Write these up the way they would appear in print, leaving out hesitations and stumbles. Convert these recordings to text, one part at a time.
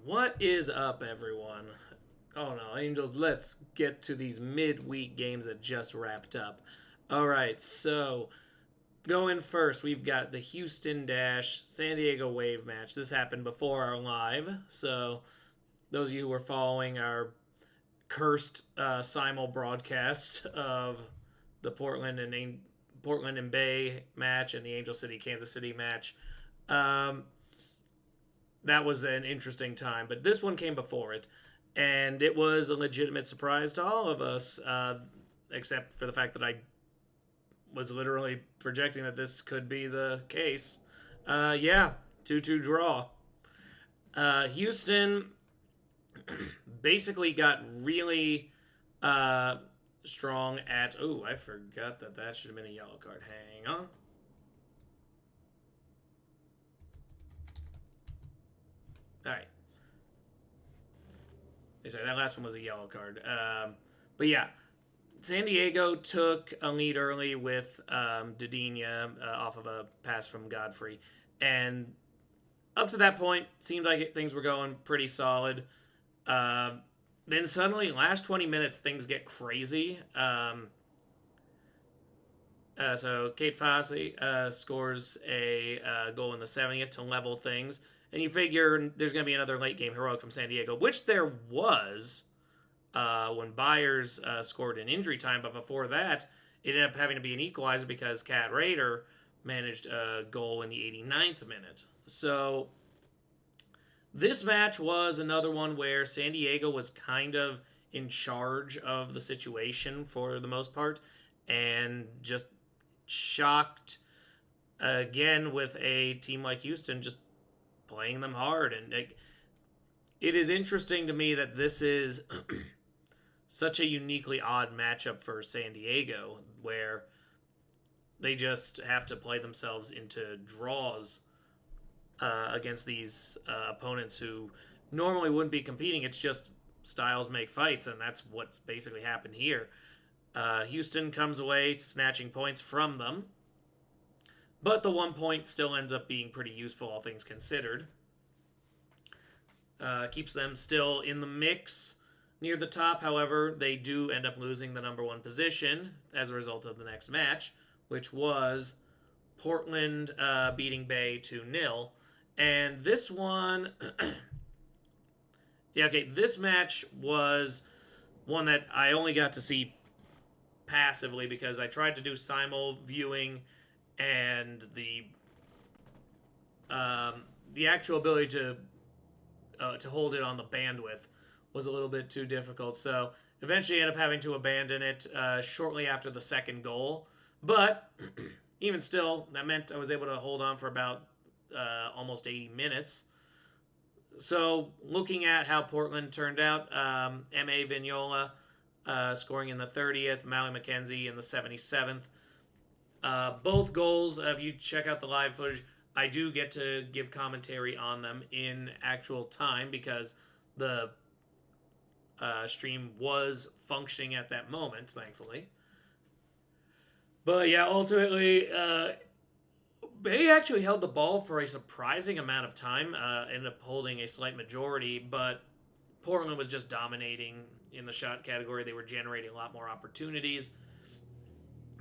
What is up, everyone? Oh no, Angels, let's get to these midweek games that just wrapped up. All right, so going first, we've got the Houston Dash San Diego Wave match. This happened before our live, so those of you who are following our cursed simul broadcast of the Portland and Bay match and the Angel City Kansas City match. Um, that was an interesting time. But this one came before it, and it was a legitimate surprise to all of us, except for the fact that I was literally projecting that this could be the case. Yeah, 2-2 draw. Houston basically got really strong at. Oh, I forgot that should have been a yellow card. Hang on. All right. Sorry, that last one was a yellow card. But yeah, San Diego took a lead early with Dadinia off of a pass from Godfrey. And up to that point, seemed like things were going pretty solid. Uh, then suddenly, last 20 minutes, things get crazy. So Kate Fossey scores a goal in the 70th to level things. And you figure there's going to be another late game heroic from San Diego, which there was when Byers scored in injury time. But before that, it ended up having to be an equalizer because Cat Raider managed a goal in the 89th minute. So this match was another one where San Diego was kind of in charge of the situation for the most part and just shocked again with a team like Houston just playing them hard. And it is interesting to me that this is such a uniquely odd matchup for San Diego where they just have to play themselves into draws against these opponents who normally wouldn't be competing. It's just styles make fights, and that's what's basically happened here. Houston comes away snatching points from them, but the 1 point still ends up being pretty useful, all things considered. Keeps them still in the mix near the top. However, they do end up losing the number one position as a result of the next match, which was Portland beating Bay 2-0. And this one, this match was one that I only got to see passively because I tried to do simul viewing, and the actual ability to hold it on the bandwidth was a little bit too difficult. So eventually, I ended up having to abandon it shortly after the second goal. But even still, that meant I was able to hold on for about almost 80 minutes. So looking at how Portland turned out, M.A. Vignola scoring in the 30th, Maui McKenzie in the 77th. Both goals, if you check out the live footage, I do get to give commentary on them in actual time because the stream was functioning at that moment, thankfully. But yeah, ultimately, Bay actually held the ball for a surprising amount of time, ended up holding a slight majority, but Portland was just dominating in the shot category. They were generating a lot more opportunities.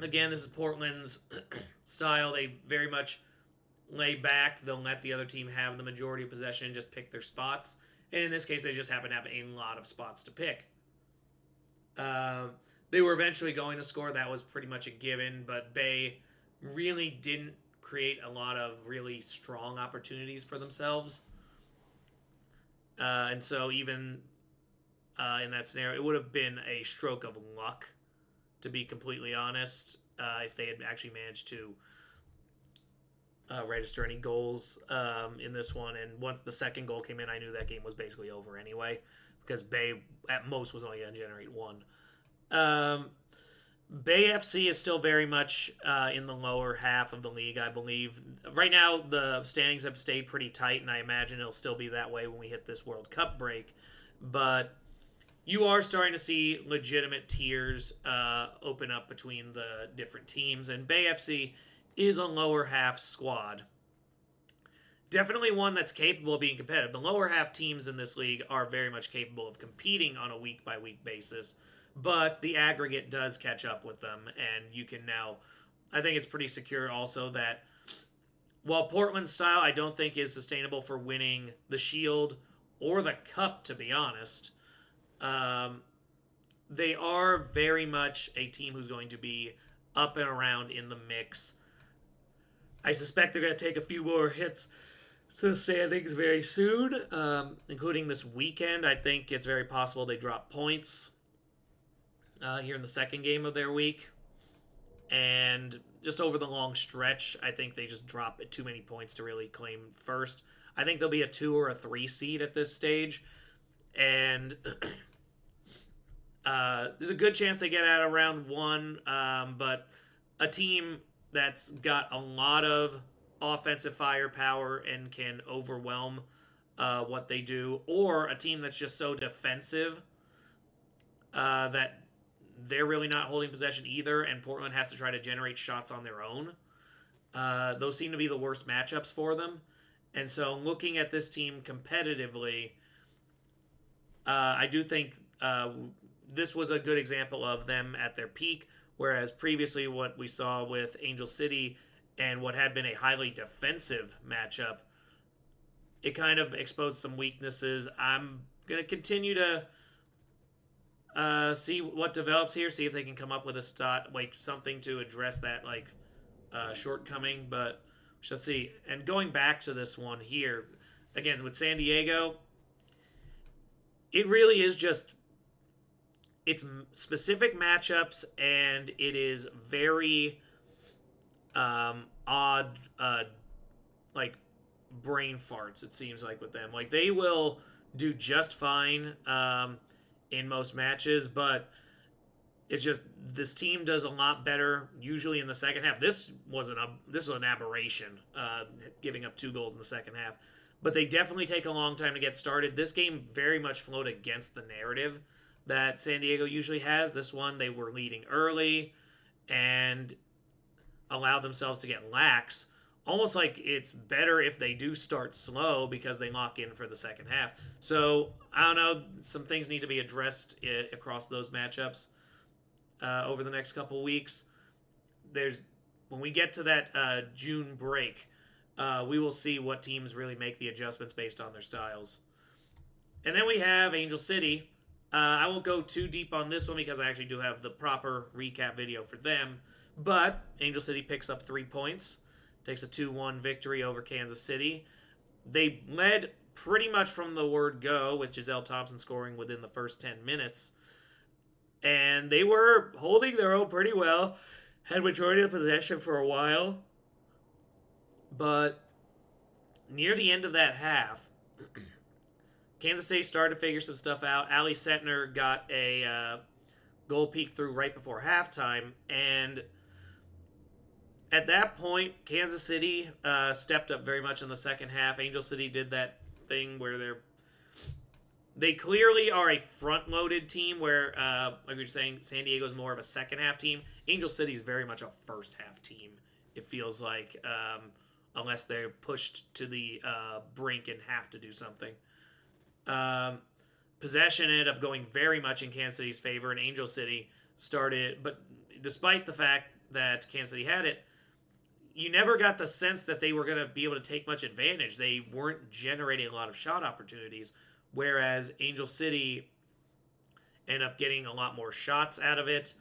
Again, this is Portland's style. They very much lay back. They'll let the other team have the majority of possession and just pick their spots. And in this case, they just happen to have a lot of spots to pick. They were eventually going to score. That was pretty much a given, but Bay really didn't create a lot of really strong opportunities for themselves. And so even in that scenario, it would have been a stroke of luck, to be completely honest, if they had actually managed to register any goals in this one. And once the second goal came in, I knew that game was basically over anyway, because Bay at most was only going to generate one. Bay FC is still very much in the lower half of the league, I believe. Right now, the standings have stayed pretty tight, and I imagine it'll still be that way when we hit this World Cup break. But you are starting to see legitimate tiers open up between the different teams, and Bay FC is a lower half squad. definitely one that's capable of being competitive. The lower half teams in this league are very much capable of competing on a week by week basis, but the aggregate does catch up with them, and you can now. I think it's pretty secure also that while Portland's style I don't think is sustainable for winning the Shield or the Cup, to be honest, um, they are very much a team who's going to be up and around in the mix. I suspect they're going to take a few more hits to the standings very soon, including this weekend. I think it's very possible they drop points here in the second game of their week. And just over the long stretch, I think they just drop too many points to really claim first. I think they'll be a 2 or a 3 seed at this stage. And there's a good chance they get out of round 1, but a team that's got a lot of offensive firepower and can overwhelm what they do, or a team that's just so defensive that they're really not holding possession either, and Portland has to try to generate shots on their own. Those seem to be the worst matchups for them. And so looking at this team competitively, I do think this was a good example of them at their peak, whereas previously what we saw with Angel City and what had been a highly defensive matchup, it kind of exposed some weaknesses. I'm going to continue to see what develops here, see if they can come up with something to address that shortcoming, but we shall see. And going back to this one here, again, with San Diego, it really is just it's specific matchups, and it is very odd like brain farts, it seems like, with them. Like, they will do just fine in most matches, but it's just this team does a lot better usually in the second half. This was an aberration, giving up 2 goals in the second half, but they definitely take a long time to get started. This game very much flowed against the narrative that San Diego usually has. This one, they were leading early and allowed themselves to get lax. Almost like it's better if they do start slow because they lock in for the second half. So, I don't know. Some things need to be addressed across those matchups over the next couple weeks. When we get to that June break, we will see what teams really make the adjustments based on their styles. And then we have Angel City. I won't go too deep on this one because I actually do have the proper recap video for them. But Angel City picks up 3 points, takes a 2-1 victory over Kansas City. They led pretty much from the word go, with Giselle Thompson scoring within the first 10 minutes. And they were holding their own pretty well, had majority of the possession for a while. But near the end of that half, Kansas City started to figure some stuff out. Ali Setner got a goal peek through right before halftime, and at that point, Kansas City stepped up very much in the second half. Angel City did that thing where they clearly are a front-loaded team, where, like we were saying, San Diego's more of a second-half team. Angel City's very much a first-half team, it feels like, unless they're pushed to the brink and have to do something. Possession ended up going very much in Kansas City's favor, and Angel City started, but despite the fact that Kansas City had it, you never got the sense that they were going to be able to take much advantage. They weren't generating a lot of shot opportunities, whereas Angel City ended up getting a lot more shots out of it,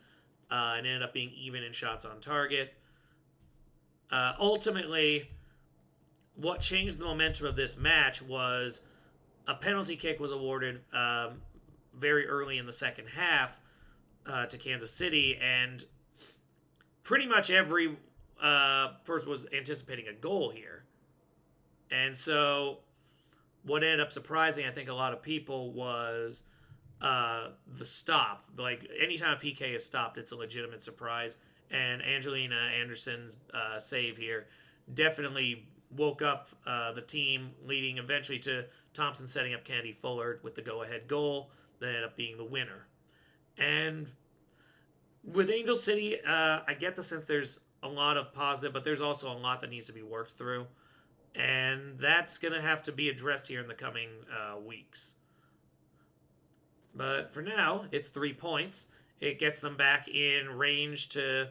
and ended up being even in shots on target. Ultimately, what changed the momentum of this match was a penalty kick was awarded very early in the second half to Kansas City, and pretty much every person was anticipating a goal here. And so what ended up surprising, I think, a lot of people was the stop. Like, anytime a PK is stopped, it's a legitimate surprise. And Angelina Anderson's save here definitely woke up the team, leading eventually to Thompson setting up Kennedy Fuller with the go-ahead goal that ended up being the winner. And with Angel City, I get the sense there's a lot of positive, but there's also a lot that needs to be worked through. And that's going to have to be addressed here in the coming weeks. But for now, it's 3 points. It gets them back in range to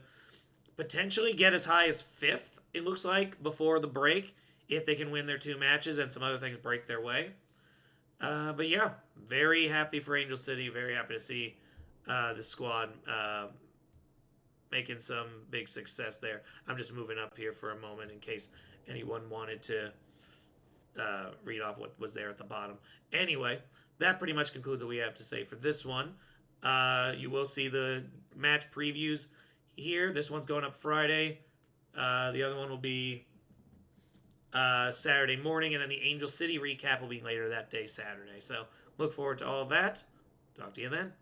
potentially get as high as fifth, it looks like, before the break, if they can win their two matches and some other things break their way. But yeah, very happy for Angel City. Very happy to see the squad making some big success there. I'm just moving up here for a moment in case anyone wanted to read off what was there at the bottom. Anyway, that pretty much concludes what we have to say for this one. You will see the match previews here. This one's going up Friday. The other one will be Saturday morning, and then the Angel City recap will be later that day, Saturday. So look forward to all of that. Talk to you then.